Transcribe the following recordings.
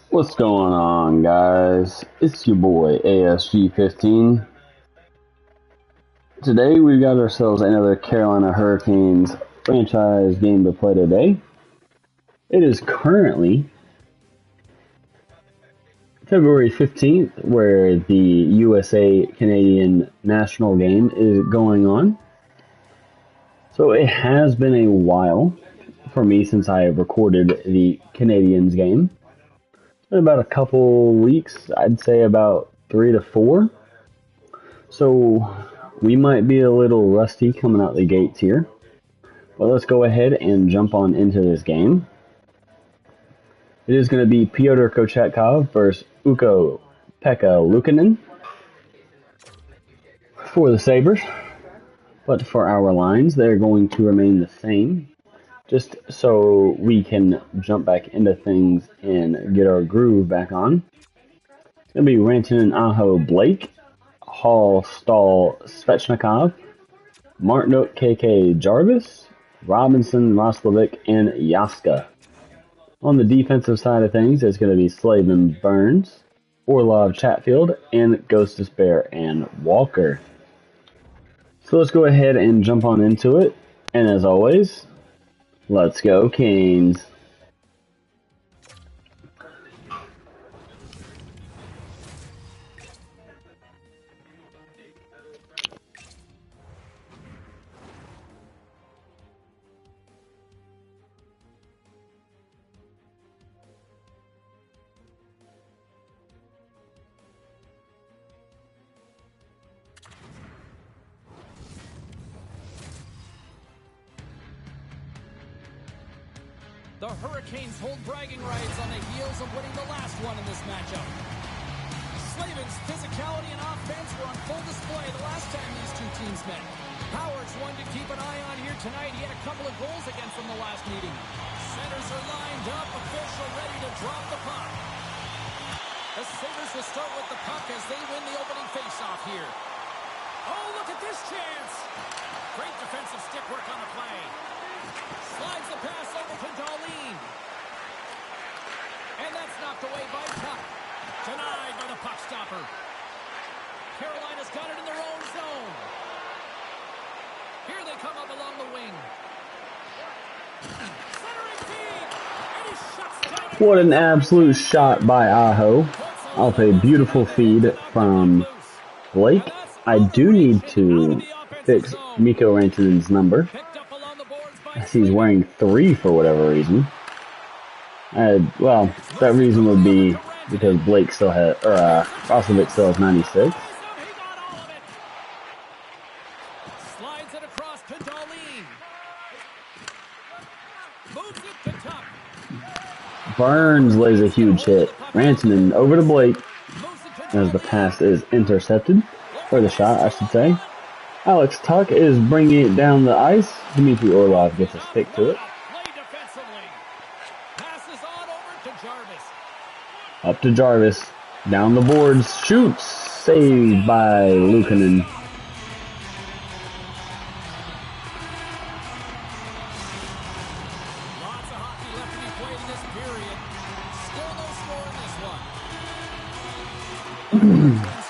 What's going on, guys? It's your boy ASG59. Today we've got ourselves another Carolina Hurricanes franchise game to play today. It is currently February 15th, where the USA-Canadian national game is going on. So it has been a while for me since I have recorded the Canadians game. In about a couple weeks, I'd say about 3 to 4. So we might be a little rusty coming out the gates here. But let's go ahead and jump on into this game. It is going to be Pyotr Kochetkov versus Ukko-Pekka Luukkonen for the Sabres. But for our lines, they're going to remain the same, just so we can jump back into things and get our groove back on. It's going to be Rantanen, Aho, Blake, Hall, Stahl, Svechnikov, Martinook, KK, Jarvis, Robinson, Roslovic, and Yaska. On the defensive side of things, it's going to be Slavin, Burns, Orlov, Chatfield, and Ghost Despair and Walker. So let's go ahead and jump on into it. And as always, let's go Canes. The Hurricanes hold bragging rights on the heels of winning the last one in this matchup. Slavin's physicality and offense were on full display the last time these two teams met. Howard's one to keep an eye on here tonight. He had a couple of goals against them the last meeting. Centers are lined up, official ready to drop the puck. The Sabres will start with the puck as they win the opening faceoff here. Oh, look at this chance! Great defensive stick work on the play. Slides the pass over to Darlene. And that's knocked away by Tuck. Denied by the puck stopper. Carolina's got it in their own zone. Here they come up along the wing. Centering feed. And he shuts down. What an absolute shot by Aho off a beautiful feed from Blake. I do need to fix Mikko Rantanen's number. He's wearing 3 for whatever reason. Well, that reason would be because Blake still has, or Roslovic still has 96. Slides it across to Darlene. Moves it to top. Burns lays a huge hit. Rantanen over to Blake as the pass is intercepted, or the shot, I should say. Alex Tuck is bringing it down the ice. Dmitry Orlov gets a stick to it. Up to Jarvis. Down the boards. Shoots. Saved by Luukkonen. Lots of hockey left to be played in this period. Still no score in this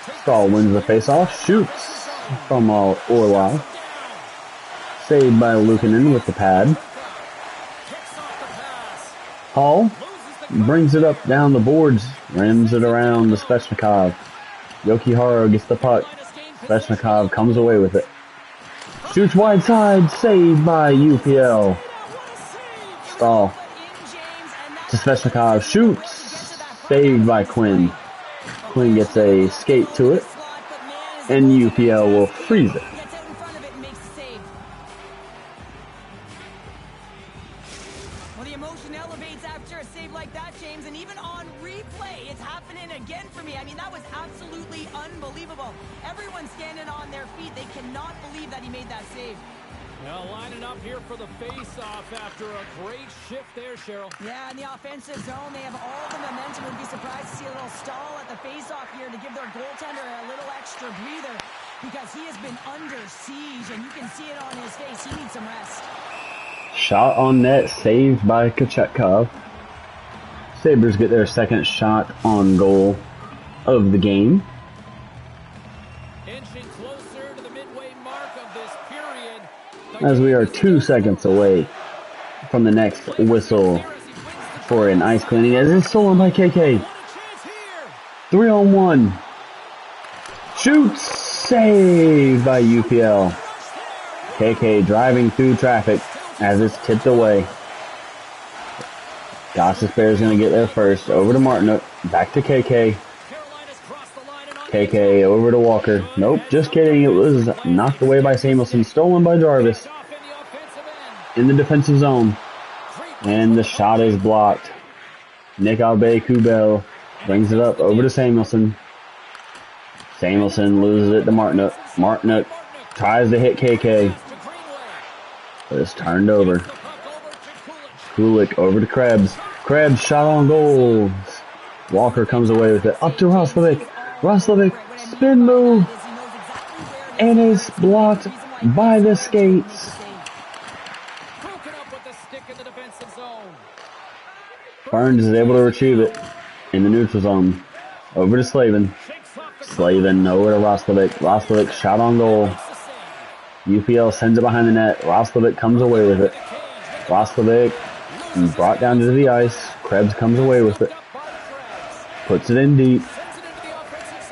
one. Stahl wins the faceoff. Shoots from Orlov. Saved by Luukkonen with the pad. Hall brings it up down the boards. Rims it around to Svechnikov. Yokiharo gets the puck. Svechnikov comes away with it. Shoots wide side. Saved by UPL. Stahl to Svechnikov. Shoots. Saved by Quinn. Quinn gets a skate to it. And UPL will freeze it. Well, the emotion elevates after a save like that, James, and even on replay, it's happening again for me. I mean, that was absolutely unbelievable. Everyone's standing on their feet. They cannot believe that he made that save. Now lining up here for the face-off after a great shift there, Cheryl. Yeah, in the offensive zone, they have all the momentum. Would be surprised to see a little stall at the face-off here to give their goaltender a little extra breather because he has been under siege, and you can see it on his face. He needs some rest. Shot on net, saved by Kochetkov. Sabres get their second shot on goal of the game. Inching closer to the midway mark of this period. As we are 2 seconds away from the next whistle for an ice cleaning, as it's stolen by KK. 3-on-1. Shoots, saved by UPL. KK driving through traffic as it's tipped away. Gossip Bear's going to get there first. Over to Martin. Back to KK. KK over to Walker. Nope, just kidding. It was knocked away by Samuelson. Stolen by Jarvis. In the defensive zone. And the shot is blocked. Nick Albe-Kubel brings it up over to Samuelson. Samuelson loses it to Martinuk. Martinuk tries to hit KK. But it's turned over. Kulik over to Krebs. Krebs shot on goal. Walker comes away with it. Up to Roslovic. Roslovic spin move. And it's blocked by the skates. Burns is able to retrieve it in the neutral zone. Over to Slavin. Slavin over to Roslovic. Roslovic shot on goal. UPL sends it behind the net. Roslovic comes away with it. Roslovic brought down to the ice. Krebs comes away with it. Puts it in deep.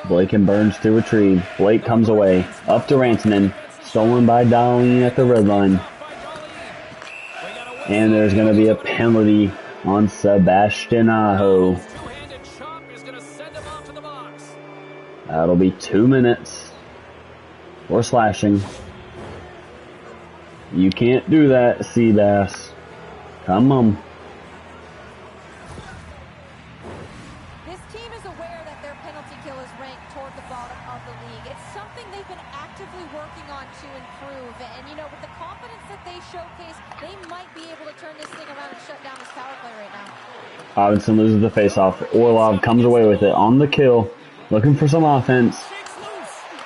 Blake and Burns to retrieve. Blake comes away. Up to Rantanen. Stolen by Darlene at the red line. And there's going to be a penalty on Sebastian Aho. That'll be 2 minutes for slashing. You can't do that, Seabass. Come on. This team is aware that their penalty kill is ranked toward the bottom of the league. It's something they've been actively working on to improve. And, you know, with the confidence that they showcase, they might be able to turn this thing around and shut down this power play right now. Robinson loses the faceoff. Orlov comes away with it on the kill. Looking for some offense.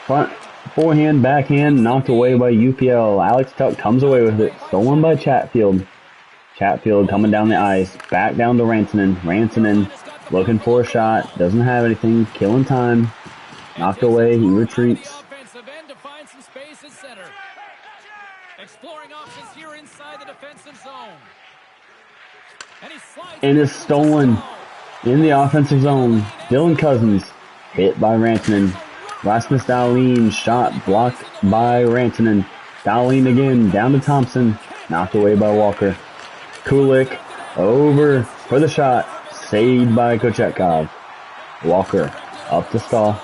Front forehand, backhand, knocked away by UPL. Alex Tuck comes away with it. Stolen by Chatfield. Chatfield coming down the ice. Back down to Rantanen. Rantanen looking for a shot. Doesn't have anything. Killing time. Knocked away. He retreats. And is stolen in the offensive zone. Dylan Cousins hit by Rantanen. Rasmus Dahlin shot blocked by Rantanen. Dahlin again down to Thompson. Knocked away by Walker. Kulik over for the shot. Saved by Kochetkov. Walker up to Stahl.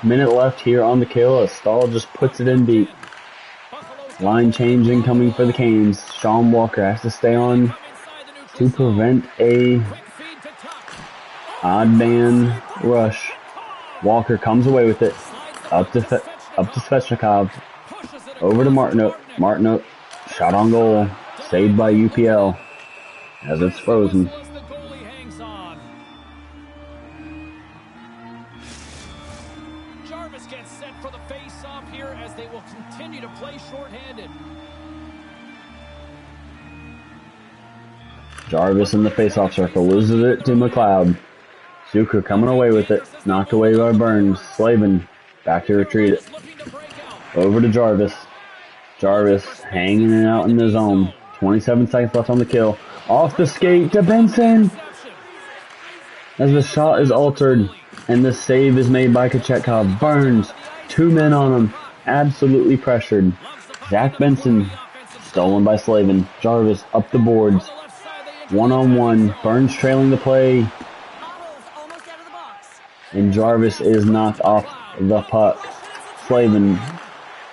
Minute left here on the kill. Stahl just puts it in deep. Line change incoming for the Canes. Sean Walker has to stay on to prevent a odd man rush. Walker comes away with it. Up to Svechnikov. Over to Martinuk. Martinuk shot on goal. Saved by UPL as it's frozen. Jarvis gets set for the face-off here as they will continue to play shorthanded. Jarvis in the face-off circle loses it to McLeod. Zucker coming away with it. Knocked away by Burns. Slavin back to retreat it. Over to Jarvis. Jarvis hanging it out in the zone. 27 seconds left on the kill. Off the skate to Benson. As the shot is altered and the save is made by Kochetkov. Burns, 2 men on him. Absolutely pressured. Zach Benson stolen by Slavin. Jarvis up the boards. 1-on-1. Burns trailing the play. And Jarvis is knocked off the puck. Slavin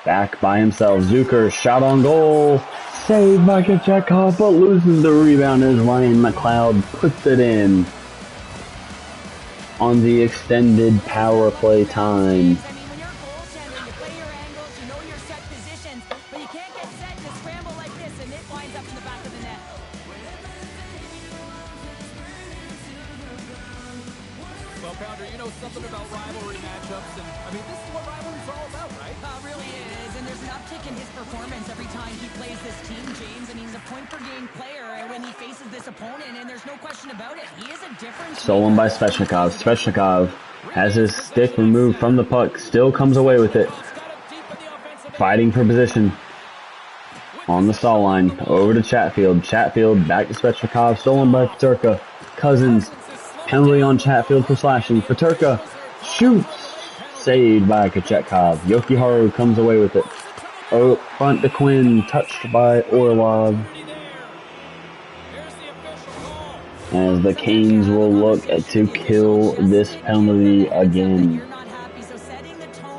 back by himself. Zucker shot on goal. Saved by Kochetkov, but loses the rebound as Ryan McLeod puts it in on the extended power play time. Well, Pounder, you know something about rivalry matchups, and I mean, this is what rivalry's all about, right? Really is, and there's an uptick in his performance every time he plays this team, James. I mean, he's a point-per-game player, there when he faces this opponent, and there's no question about it. He is a difference. Stolen by Svechnikov. Svechnikov has his stick removed from the puck. Still comes away with it. Fighting for position. On the stall line. Over to Chatfield. Chatfield back to Svechnikov. Stolen by Peterka. Cousins. Penalty on Chatfield for slashing. Peterka shoots. Saved by Kochetkov. Yokiharu comes away with it. Oh, front to Quinn. Touched by Orlov. As the Canes will look to kill this penalty again.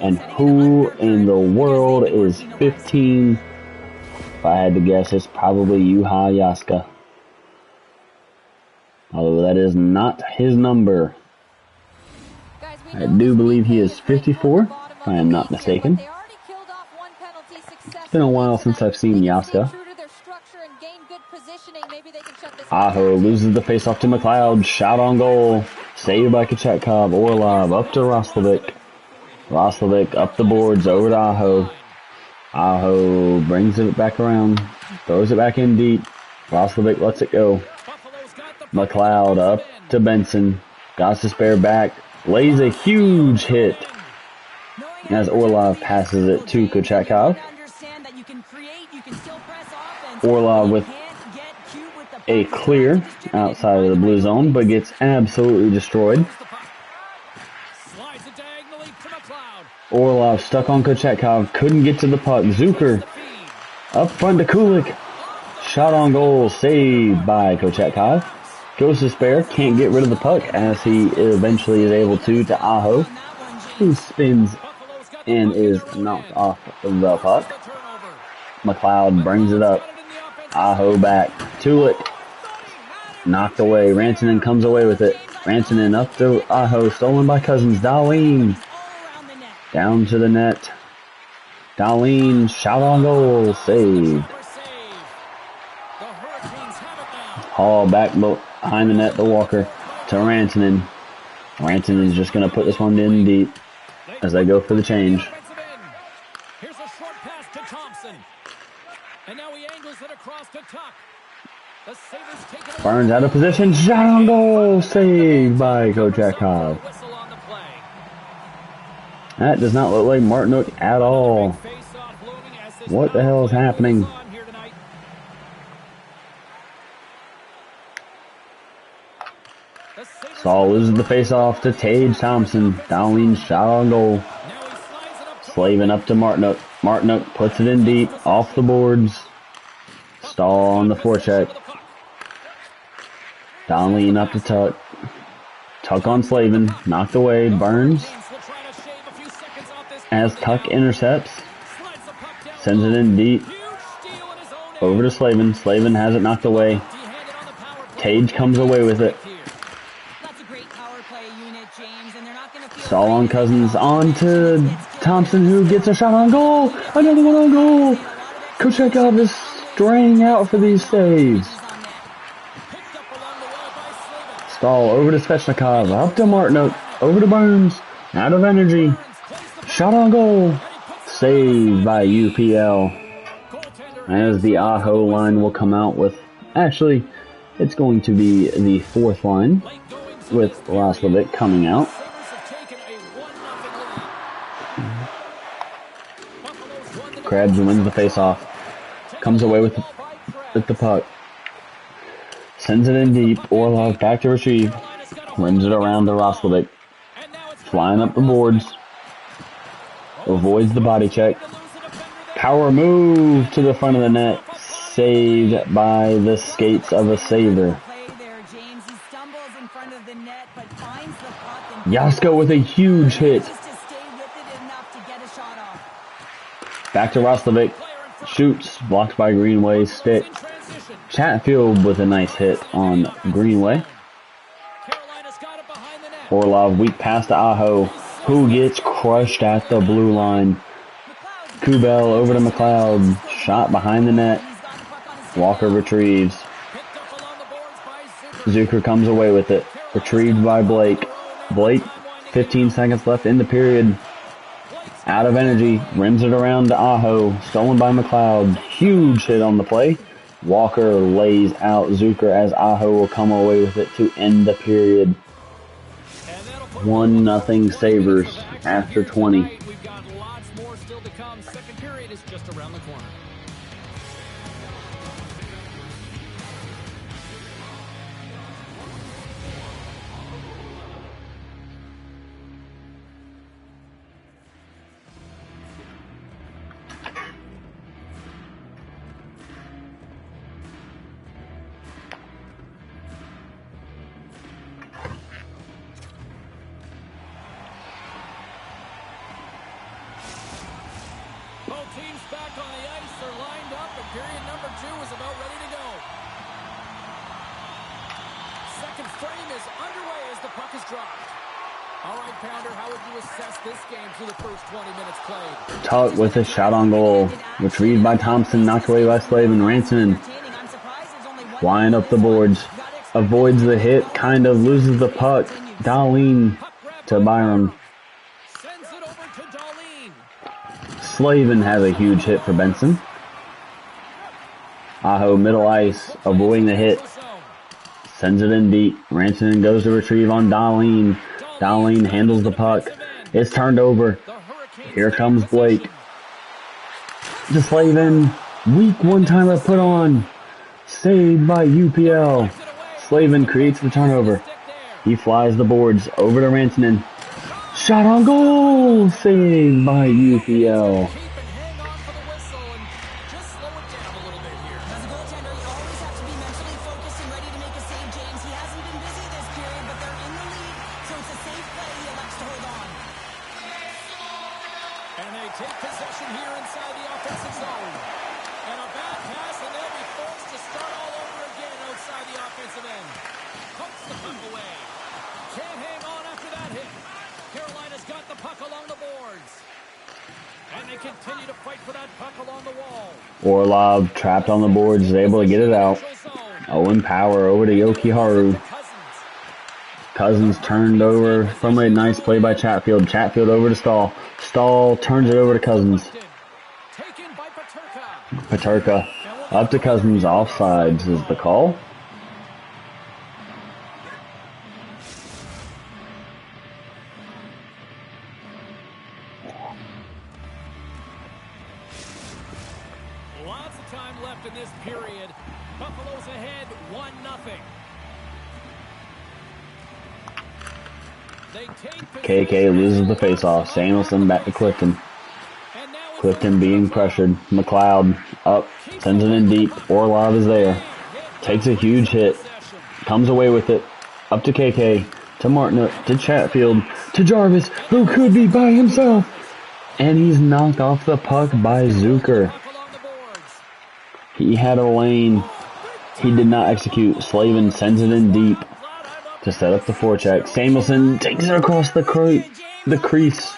And who in the world is 15? If I had to guess, it's probably Juha Jaska. Although that is not his number. I do believe he is 54, if I am not mistaken. It's been a while since I've seen Jaska. Aho loses the faceoff to McLeod. Shot on goal. Saved by Kochetkov. Orlov up to Roslovic. Roslovic up the boards over to Aho. Aho brings it back around. Throws it back in deep. Roslovic lets it go. McLeod up to Benson. Got to spare back. Lays a huge hit as Orlov passes it to Kochetkov. Orlov with a clear outside of the blue zone, but gets absolutely destroyed. Orlov stuck on Kochetkov, couldn't get to the puck. Zucker up front to Kulik. Shot on goal, saved by Kochetkov. Goes to spare, can't get rid of the puck as he eventually is able to Aho, who spins and is knocked off the puck. McLeod brings it up. Aho back. Tulik knocked away. Rantanen comes away with it. Rantanen up to Aho, stolen by Cousins. Dahlin down to the net. Dahlin shot on goal, saved. Haul back behind the net to Walker to Rantanen. Rantanen's just going to put this one in deep as they go for the change. Here's a short pass to Thompson. And now he angles it across to Tuck. The Sabres take it. Burns out of position. Shot on goal, saved by Kochetkov. That does not look like Martinook at all. What the hell is happening? Saul loses the face-off to Tage Thompson. Dahlin shot on goal. Slavin up to Martinook. Martinook puts it in deep, off the boards. Stahl on the forecheck. Dahlin up to Tuck. Tuck on Slavin. Knocked away. Burns. As Tuck intercepts. Sends it in deep. Over to Slavin. Slavin has it knocked away. Tage comes away with it. Stahl on Cousins. On to Thompson, who gets a shot on goal. Another one on goal. Kochetkov is straying out for these saves. Stahl over to Svechnikov. Up to Martinook. Over to Burns. Out of energy. Shot on goal. Saved by UPL. As the Aho line will come out with... Actually, it's going to be the fourth line with Roslovic coming out. Krebs wins the face-off. Comes away with the puck. Sends it in deep. Orlov back to retrieve. Rims it around to Roslovic. Flying up the boards. Avoids the body check. Power move to the front of the net. Saved by the skates of a Sabre. Jaska with a huge hit. Back to Roslovic. Shoots. Blocked by Greenway's stick. Chatfield with a nice hit on Greenway. Orlov weak pass to Aho, who gets crushed at the blue line. Kubel over to McLeod. Shot behind the net. Walker retrieves. Zucker comes away with it. Retrieved by Blake. Blake, 15 seconds left in the period. Out of energy. Rims it around to Aho. Stolen by McLeod. Huge hit on the play. Walker lays out Zucker as Aho will come away with it to end the period. 1-0 Sabres after 20. We've got lots more still to come. Second period is just around the corner. Both teams back on the ice. They're lined up, and period number 2 is about ready to go. Second frame is underway as the puck is dropped. All right, Pounder, how would you assess this game through the first 20 minutes played? Tuck with a shot on goal. Retrieved by Thompson, knocked away by Slavin. Rantanen flying up the boards. Avoids the hit, kind of loses the puck. Dahlin to Byram. Sends it over to Dahlin. Slavin has a huge hit for Benson. Aho middle ice, avoiding the hit. Sends it in deep. Rantanen goes to retrieve on Dahlin. Dahlin handles the puck. It's turned over. Here comes Blake. To Slavin. Weak one-timer put on. Saved by UPL. Slavin creates the turnover. He flies the boards over to Rantanen. Shot on goal! Saved by UPL. Orlov trapped on the boards, is able to get it out. Owen Power over to Yokiharu. Cousins turned over from a nice play by Chatfield. Chatfield over to Stahl. Stahl turns it over to Cousins. Paterka up to Cousins. Offsides is the call. Lots of time left in this period. Buffalo's ahead 1-0. KK loses the faceoff. Samuelson back to Clifton. Clifton being pressured. McLeod up. Sends it in deep. Orlov is there. Takes a huge hit. Comes away with it. Up to KK. To Martin. To Chatfield. To Jarvis, who could be by himself. And he's knocked off the puck by Zucker. He had a lane. He did not execute. Slavin sends it in deep to set up the forecheck. Samuelson takes it across the crease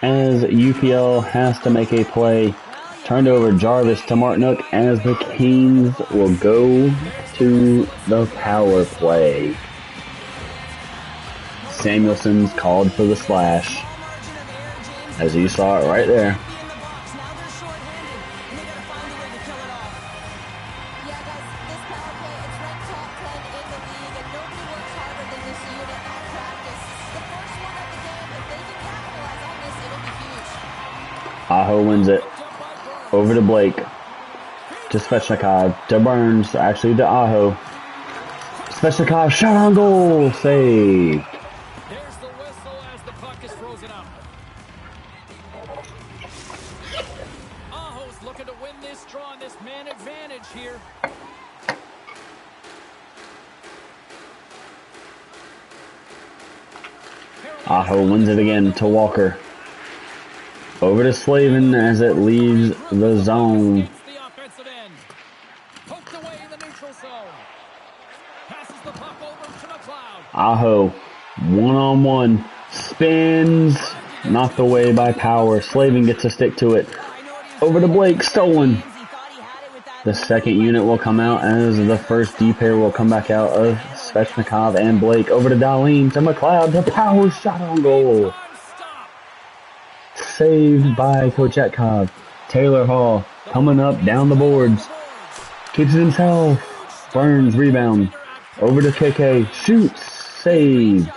as UPL has to make a play. Turned over Jarvis to Martinook as the Canes will go to the power play. Samuelson's called for the slash. As you saw it right there. Aho wins it. Over to Blake. To Svechnikov. To Burns. Actually to Aho. Svechnikov shot on goal. Saved. There's the whistle as the puck is frozen up. Aho's looking to win this draw on this man advantage here. Aho wins it again to Walker. Over to Slavin as it leaves the zone. Aho, one-on-one, spins, knocked away by Power. Slavin gets a stick to it. Over to Blake, stolen. The second unit will come out as the first D pair will come back out of Svechnikov and Blake. Over to Dahlin, to McLeod, to Power, shot on goal. Saved by Kochetkov. Taylor Hall coming up down the boards. keeps it himself. Burns, rebound. Over to KK. Shoots. Saved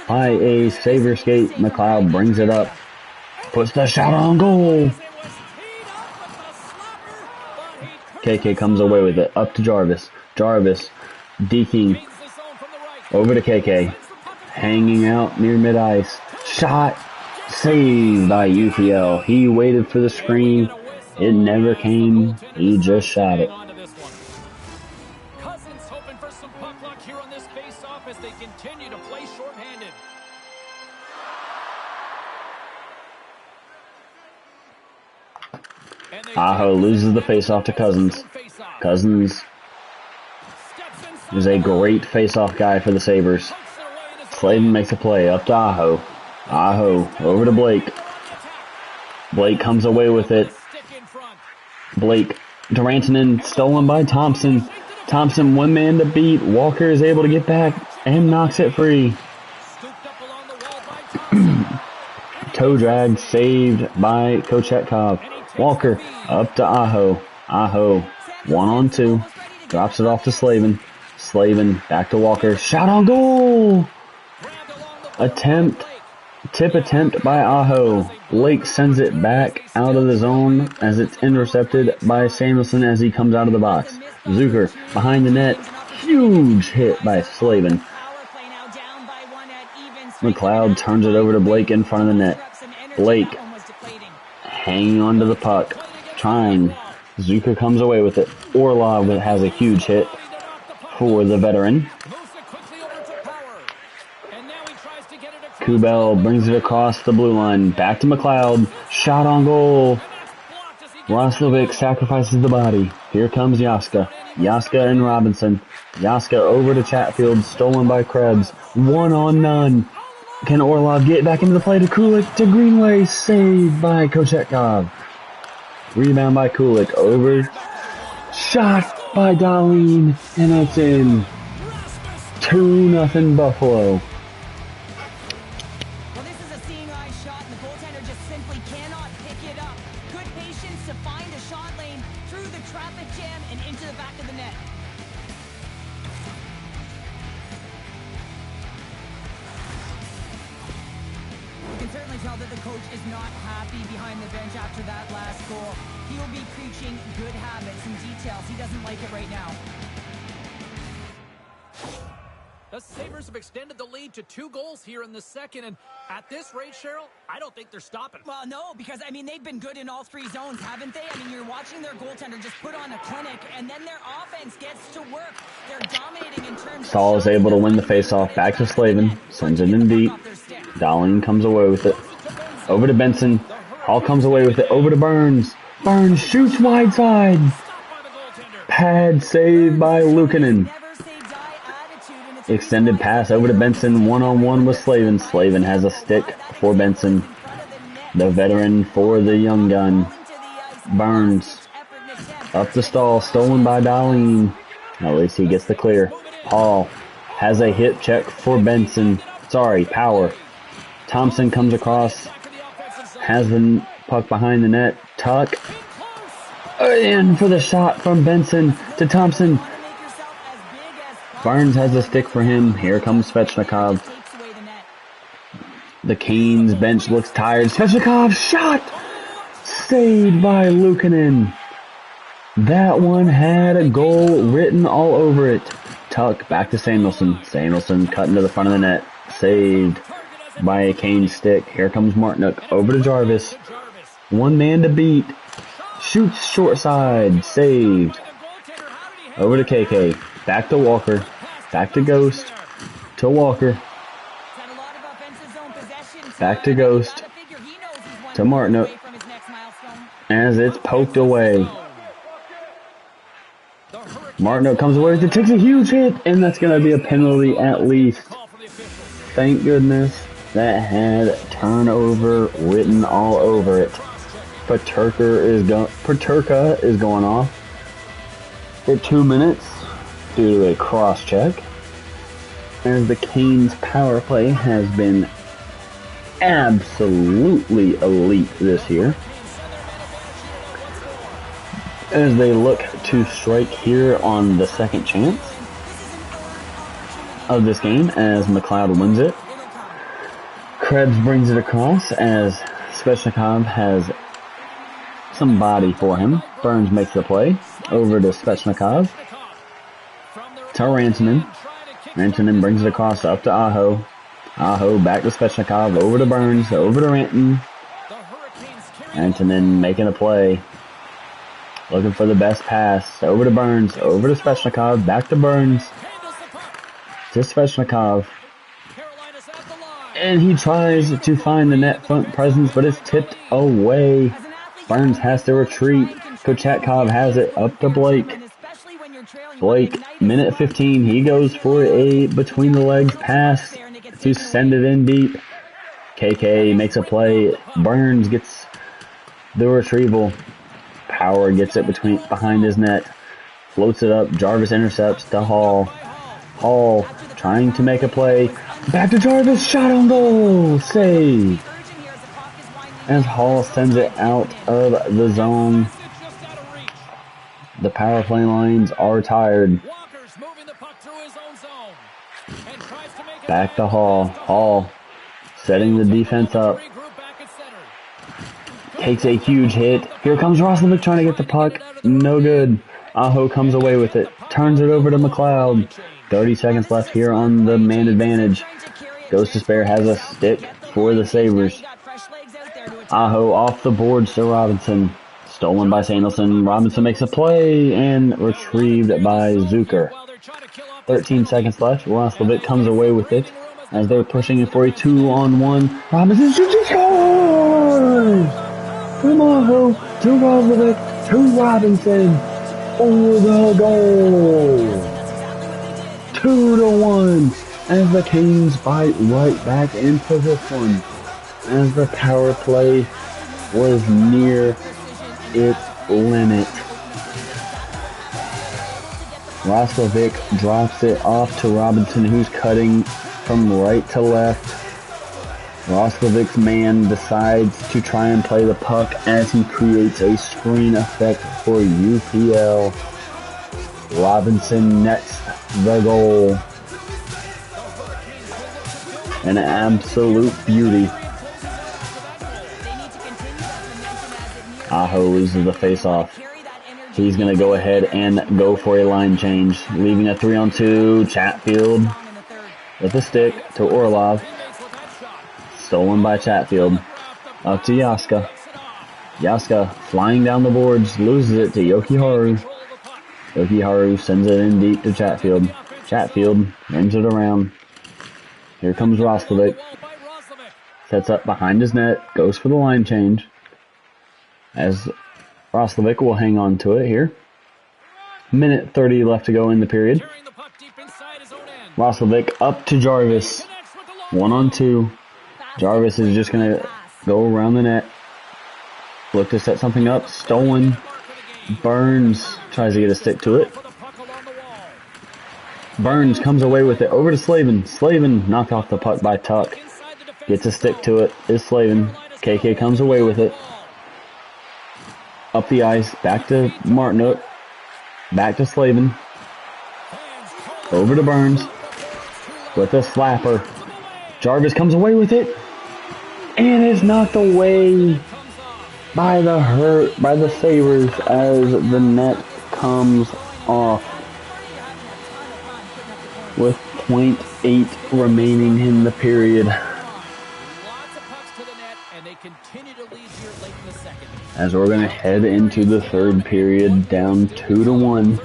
by a Sabre skate. McLeod brings it up. Puts the shot on goal. KK comes away with it. Up to Jarvis. Jarvis deking. Over to KK. Hanging out near mid-ice. Shot. Saved by UPL. He waited for the screen. It never came. He just shot it. Cousins hoping for some puck luck here on this face-off as they continue to play shorthanded. Aho loses the face-off to Cousins. Cousins is a great face-off guy for the Sabres. Slavin makes a play up to Aho. Aho over to Blake. Blake comes away with it. Blake to Rantanen, stolen by Thompson. Thompson, one man to beat. Walker is able to get back and knocks it free. Toe drag saved by Kochetkov. Walker up to Aho. Aho 1-on-2. Drops it off to Slavin. Slavin back to Walker. Shot on goal! Tip attempt by Aho. Blake sends it back out of the zone as it's intercepted by Samuelson as he comes out of the box. Zucker behind the net. Huge hit by Slavin. McLeod turns it over to Blake in front of the net. Blake hanging onto the puck. Trying. Zucker comes away with it. Orlov has a huge hit for the veteran. Kubel brings it across the blue line. Back to McLeod. Shot on goal. Roslovic sacrifices the body. Here comes Yaska. Yaska and Robinson. Yaska over to Chatfield. Stolen by Krebs. 1-on-none. Can Orlov get back into the play to Kulik to Greenway? Saved by Kochetkov. Rebound by Kulik. Over. Shot by Dahlin. And it's in. 2-0 Buffalo. The Sabres have extended the lead to 2 goals here in the second, and at this rate, Cheryl, I don't think they're stopping. Well, no, because, I mean, they've been good in all 3 zones, haven't they? I mean, you're watching their goaltender just put on a clinic, and then their offense gets to work. They're dominating in terms Saul is able to win the faceoff. Back to Slavin. Sends it in deep. Dahlin comes away with it. Over to Benson. Hall comes away with it. Over to Burns. Burns shoots wide side. Pad saved by Luukkonen. Extended pass over to Benson. 1-on-1 with Slavin. Slavin has a stick for Benson. The veteran for the young gun. Burns. Up the stall. Stolen by Dahlin. At least he gets the clear. Hall has a hip check for Benson. Sorry, Power. Thompson comes across. Has the puck behind the net. Tuck. In for the shot from Benson to Thompson. Barnes has a stick for him. Here comes Svechnikov. The Canes bench looks tired. Svechnikov shot! Saved by Luukkonen. That one had a goal written all over it. Tuck back to Samuelson. Samuelson cutting to the front of the net. Saved by a Canes stick. Here comes Martinook. Over to Jarvis. One man to beat. Shoots short side. Saved. Over to KK. Back to Walker. Back to Ghost. To Walker. Back to Ghost. To Martinook. As it's poked away. Martinook comes away with it. Takes a huge hit. And that's going to be a penalty at least. Thank goodness. That had turnover written all over it. Paterka is going off for 2 minutes due to a cross check, as the Canes power play has been absolutely elite this year. as they look to strike here on the second chance of this game as McLeod wins it. Krebs brings it across as Svechnikov has some body for him. Burns makes the play over to Svechnikov. To Rantanen. Rantanen brings it across up to Aho. Aho back to Svechnikov, over to Burns, over to Rantanen. Rantanen making a play. Looking for the best pass. Over to Burns, over to Svechnikov, back to Burns. To Svechnikov. And he tries to find the net front presence, but it's tipped away. Burns has to retreat. Kochetkov has it up to Blake. Blake, minute 15, he goes for a between the legs pass to send it in deep. KK makes a play. Burns gets the retrieval. Power gets it behind his net. Floats it up. Jarvis intercepts to Hall. Hall trying to make a play. Back to Jarvis. Shot on goal. Save. As Hall sends it out of the zone. The power play lines are tired. Back to Hall. Hall setting the defense up. Takes a huge hit. Here comes Roslovic trying to get the puck. No good. Aho comes away with it. Turns it over to McLeod. 30 seconds left here on the man advantage. Goes to spare. Has a stick for the Sabres. Aho off the boards to Robinson. Stolen by Samuelson. Robinson makes a play and retrieved by Zucker. 13 seconds left. Roslovic comes away with it as they're pushing it for a 2-on-1. Robinson shoots and scores! From Aho to Roslovic to Robinson for the goal. 2-1 as the Canes bite right back into this one as the power play was near its limit. Roslovic drops it off to Robinson, who's cutting from right to left. Roslovic's man decides to try and play the puck as he creates a screen effect for UPL. Robinson nets the goal. An absolute beauty. Aho loses the face-off. He's going to go ahead and go for a line change, leaving a 3-on-2. Chatfield with a stick to Orlov. Stolen by Chatfield. Up to Yaska. Yaska flying down the boards, loses it to Yokiharu. Yokiharu sends it in deep to Chatfield. Chatfield brings it around. Here comes Roslovic. Sets up behind his net, goes for the line change. As Roslovic will hang on to it here. Minute 30 left to go in the period. Roslovic up to Jarvis. 1-on-2. Jarvis is just going to go around the net. Look to set something up. Stolen. Burns tries to get a stick to it. Burns comes away with it over to Slavin. Slavin knocked off the puck by Tuck. Gets a stick to it. Is Slavin. KK comes away with it. Up the ice. Back to Martinook. Back to Slavin. Over to Burns. With a slapper. Jarvis comes away with it. And is knocked away by the Sabres as the net comes off. With .8 remaining in the period. As we're going to head into the third period, down 2-1.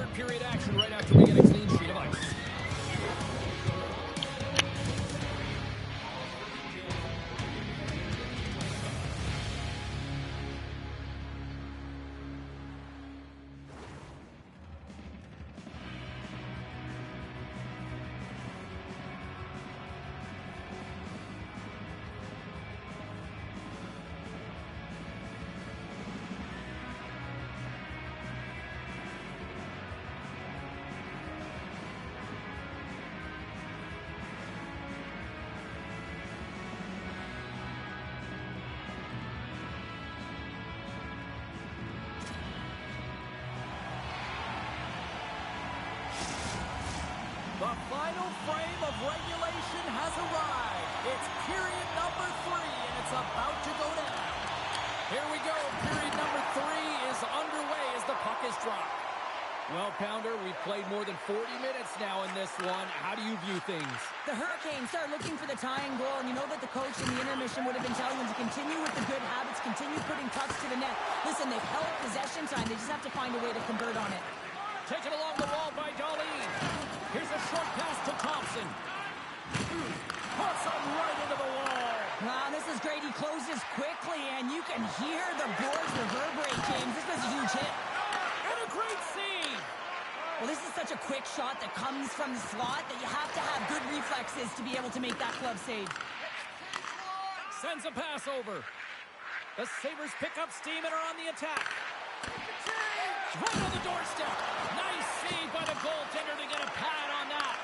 The final frame of regulation has arrived. It's period number 3, and it's about to go down. Here we go. Period number 3 is underway as the puck is dropped. Well, Pounder, we've played more than 40 minutes now in this one. How do you view things? The Hurricanes start looking for the tying goal, and you know that the coach in the intermission would have been telling them to continue with the good habits, continue putting pucks to the net. Listen, they've held possession time. They just have to find a way to convert on it. Taken along the wall by Darlene. Here's a short pass to Thompson. Puts him right into the wall. Wow, this is great. He closes quickly, and you can hear the boards reverberate, James. This was a huge hit. And a great save. Well, this is such a quick shot that comes from the slot that you have to have good reflexes to be able to make that glove save. Sends a pass over. The Sabres pick up steam and are on the attack. Right on the doorstep. Nice save by the goaltender to get a pad on that.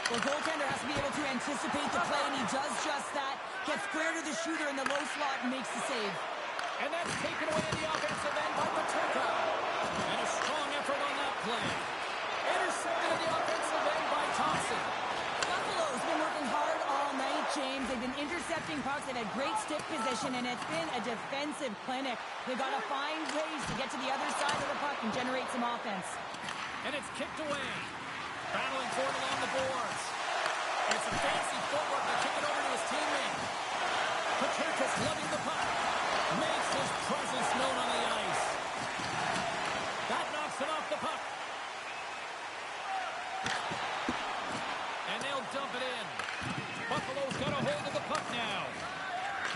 The goaltender has to be able to anticipate the play, and he does just that. Gets square to the shooter in the low slot and makes the save. And that's taken away in the offensive end by Paterka. And a strong effort on that play. Intercepted in the offensive end by Thompson. Buffalo's been working hard all night, James. They've been intercepting pucks. They've had great stick position, and it's been a defensive clinic. They've got to find ways to get to the other side of the puck and generate some offense. And it's kicked away. Battling for it along the boards. It's a fancy footwork to kick it over to his teammate. Paterka's loving the puck. Makes his presence known on the ice. That knocks it off the puck. And they'll dump it in. Buffalo's got a hold of the puck now.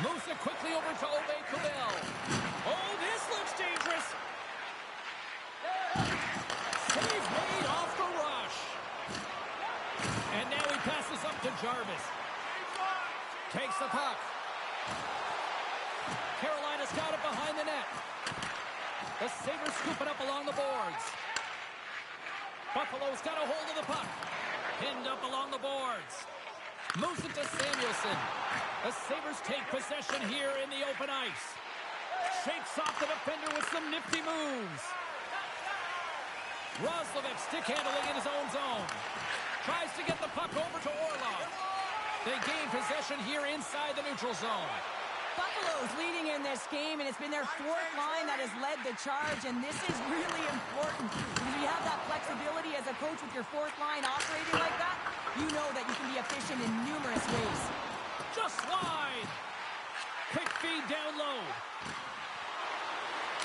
Moves it quickly over to Obey Kubel. Oh, this looks dangerous. Save made off the rush. And now he passes up to Jarvis. Takes the puck. Carolina's got it behind the net. The Sabres scoop it up along the boards. Buffalo's got a hold of the puck. Pinned up along the boards. Moves it to Samuelson. The Sabres take possession here in the open ice. Shakes off the defender with some nifty moves. Roslovic stick handling in his own zone. Tries to get the puck over to Orlov. They gain possession here inside the neutral zone. Buffalo's leading in this game, and it's been their fourth line that has led the charge, and this is really important because you have that flexibility as a coach with your fourth line operating like that. You know that you can be efficient in numerous ways. Just wide. Quick feed down low.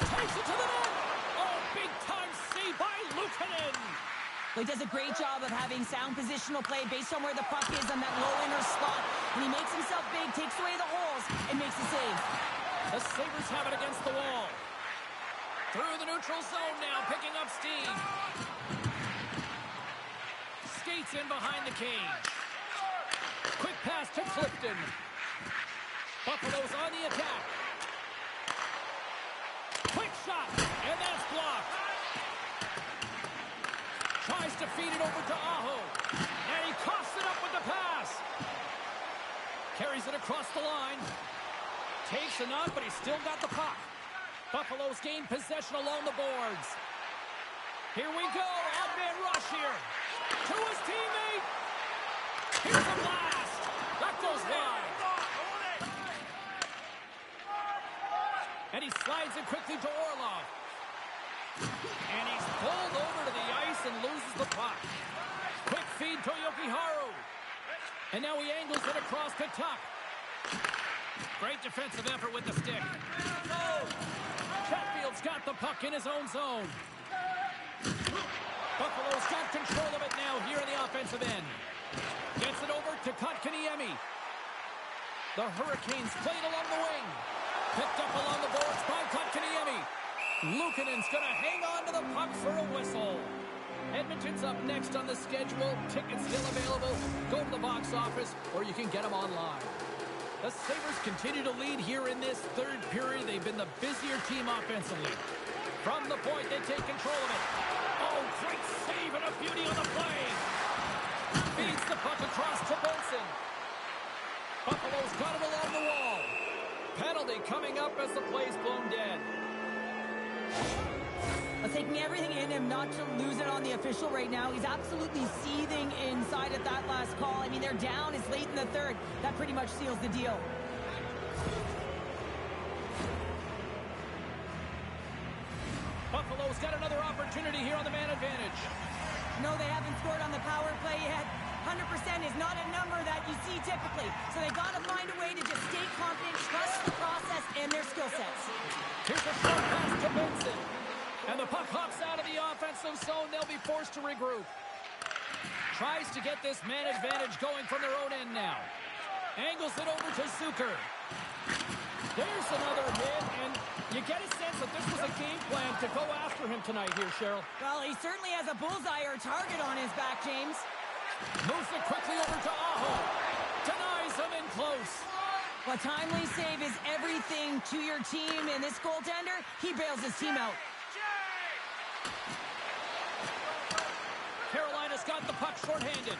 Takes it to the net. Oh, big time save by Luukkonen. He does a great job of having sound positional play based on where the puck is on that low inner slot. And he makes himself big, takes away the holes, and makes the save. The Sabres have it against the wall. Through the neutral zone now, picking up steam. Skates in behind the cage. Quick pass to Clifton. Buffalo's on the attack. Quick shot, and that's blocked. Tries to feed it over to Aho. And he coughs it up with the pass. Carries it across the line. Takes a knock, but he's still got the puck. Buffalo's gained possession along the boards. Here we go. Odd man rush here. To his teammate. Here's a blast. That goes wide. And he slides it quickly to Orlov. And he's pulled over to the ice and loses the puck. Quick feed to Jokiharju. And now he angles it across to Tuck. Great defensive effort with the stick. Chatfield's got the puck in his own zone. Buffalo's got control of it now here in the offensive end. Gets it over to Kotkaniemi. The Hurricanes played along the wing. Picked up along the boards by Kotkaniemi. Luukkonen's going to hang on to the puck for a whistle. Edmonton's up next on the schedule. Tickets still available. Go to the box office, or you can get them online. The Sabres continue to lead here in this third period. They've been the busier team offensively. From the point, they take control of it. Oh, great save and a beauty on the play. Feeds the puck across to Benson. Buffalo's got it along the wall. Penalty coming up as the play's blown dead. Well, taking everything in him not to lose it on the official right now. He's absolutely seething inside at that last call. I mean, they're down. It's late in the third. That pretty much seals the deal. Buffalo's got another opportunity here on the man advantage. No, they haven't scored on the power play yet. 100% is not a number that you see typically. So they got to find a way to just stay confident, trust the process and their skill sets. Here's a short pass to Benson. And the puck hops out of the offensive zone. They'll be forced to regroup. Tries to get this man advantage going from their own end now. Angles it over to Zucker. There's another hit, and you get a sense that this was a game plan to go after him tonight here, Cheryl. Well, he certainly has a bullseye or target on his back, James. Moves it quickly over to Aho. Denies him in close. A timely save is everything to your team, and this goaltender, he bails his team out. Carolina's got the puck shorthanded.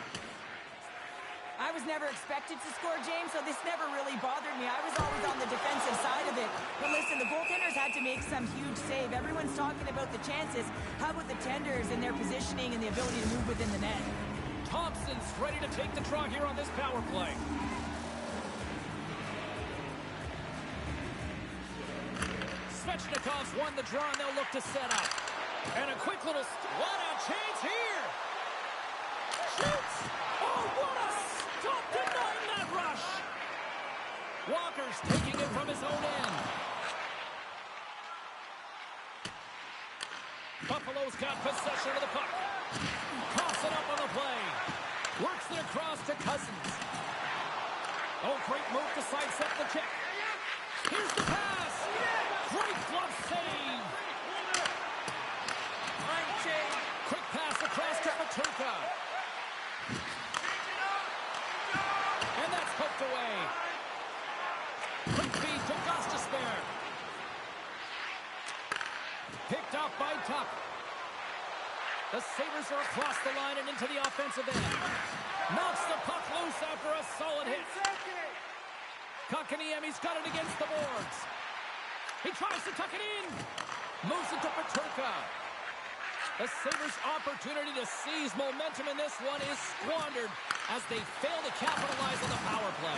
I was never expected to score, James, so this never really bothered me. I was always on the defensive side of it. But listen, the goaltenders had to make some huge save. Everyone's talking about the chances. How about the tenders and their positioning and the ability to move within the net? Thompson's ready to take the draw here on this power play. Svechnikov's won the draw, and they'll look to set up. And a quick little one-out chance here. Shoots! Oh, what a stop denying that rush! Walker's taking it from his own end. Buffalo's got possession of the puck. Coughs it up on the play. Works it across to Cousins. Oh, great move to sidestep the check. Here's the pass. Great glove save. Quick pass across to Paterka. And that's hooked away. Quick feed to Gostisbehere. Picked up by Tuck. The Sabres are across the line and into the offensive end. Knocks the puck loose after a solid hit. Kotkaniemi's got it against the boards. He tries to tuck it in. Moves it to Paterka. The Sabres' opportunity to seize momentum in this one is squandered as they fail to capitalize on the power play.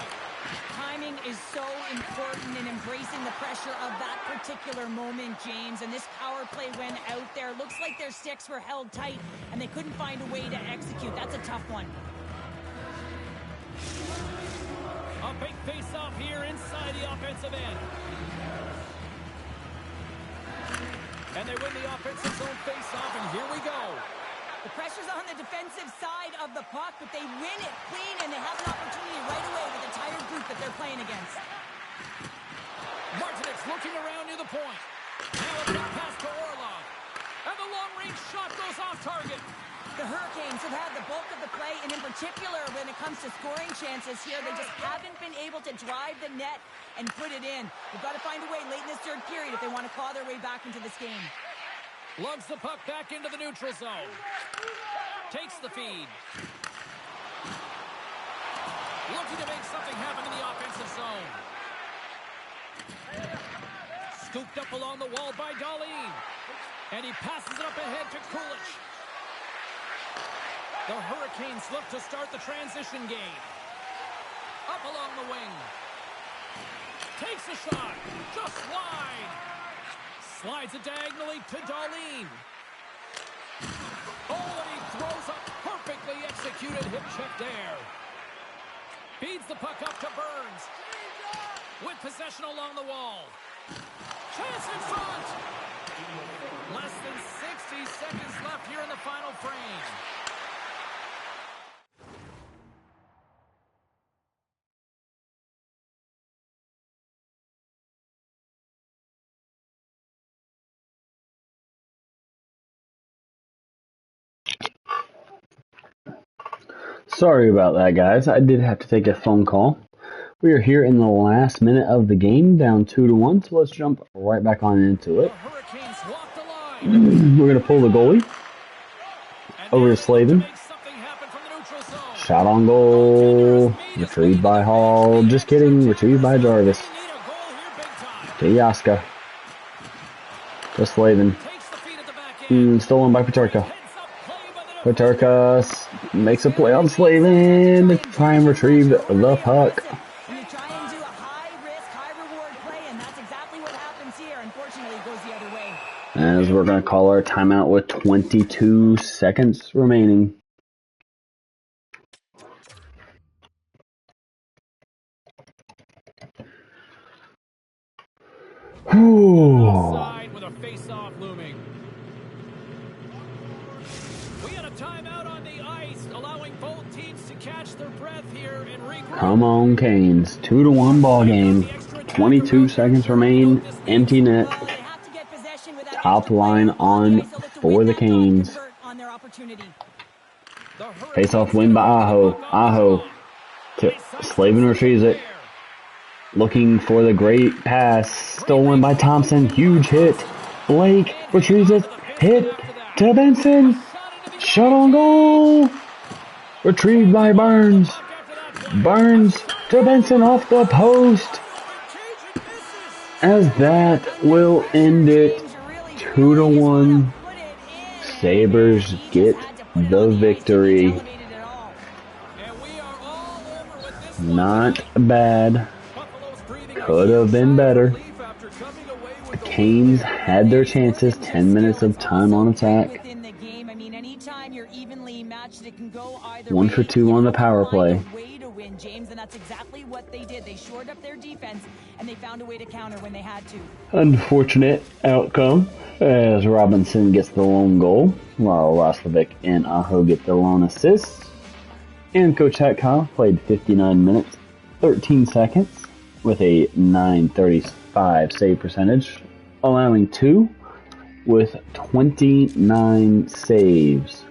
Timing is so important in embracing the pressure of that particular moment, James. And this power play went out there. Looks like their sticks were held tight, and they couldn't find a way to execute. That's a tough one. A big face-off here inside the offensive end. And they win the offensive zone face-off, and here we go. The pressure's on the defensive side of the puck, but they win it clean, and they have an opportunity right away with the tired group that they're playing against. Martinez looking around near the point. Now a quick pass to Orlov. And the long-range shot goes off target. The Hurricanes have had the bulk of the play, and in particular when it comes to scoring chances here, they just haven't been able to drive the net and put it in. They've got to find a way late in this third period if they want to claw their way back into this game. Lugs the puck back into the neutral zone. Takes the feed. Looking to make something happen in the offensive zone. Scooped up along the wall by Dahlin. And he passes it up ahead to Kulich. The Hurricanes look to start the transition game. Up along the wing. Takes a shot. Just wide. Slides it diagonally to Dahlin. Oh, and he throws a perfectly executed hip check there. Feeds the puck up to Burns. With possession along the wall. Chance in front. Less than 60 seconds left here in the final frame. Sorry about that, guys. I did have to take a phone call. We are here in the last minute of the game, down 2-1, so let's jump right back on into it. We're going to pull the goalie over to Slavin. Shot on goal. Retrieved by Hall. Just kidding. Retrieved by Jarvis. To Yaska. To Slavin. Stolen by Peterka. Peterka makes a play on Slavin to try and retrieve the puck. You try and do a high-risk, high-reward play, and that's exactly what happens here. Unfortunately, it goes the other way. As we're going to call our timeout with 22 seconds remaining. Outside with a face-off looming. We got a timeout on the ice, allowing both teams to catch their breath here and regroup. Come on, Canes. 2-1 ball game. 22 seconds remain. Empty net. Top line on for the Canes. Face-off win by Aho. Aho to Slavin retrieves it. Looking for the great pass. Stolen by Thompson. Huge hit. Blake retrieves it. Hit to Benson. Shot on goal. Retrieved by Burns. Burns to Benson off the post. As that will end it. 2-1. Sabres get the victory. Not bad. Could have been better. The Canes had their chances. 10 minutes of time on attack. 1 for 2 on the power play. James, and that's exactly what they did. They shored up their defense, and they found a way to counter when they had to. Unfortunate outcome, as Robinson gets the lone goal, while Roslovic and Aho get the lone assists. And Coach Hatkau played 59 minutes, 13 seconds, with a .935 save percentage, allowing 2 with 29 saves.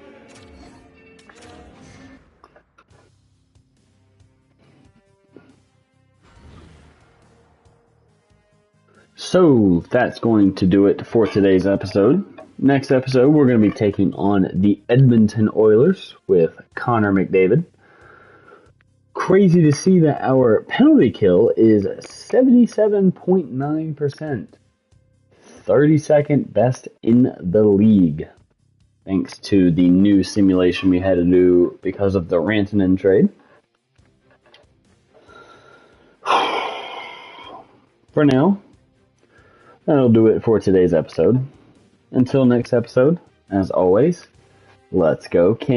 So that's going to do it for today's episode. Next episode, we're going to be taking on the Edmonton Oilers with Connor McDavid. Crazy to see that our penalty kill is 77.9%. 32nd best in the league. Thanks to the new simulation we had to do because of the Rantanen trade. For now, that'll do it for today's episode. Until next episode, as always, let's go Canes.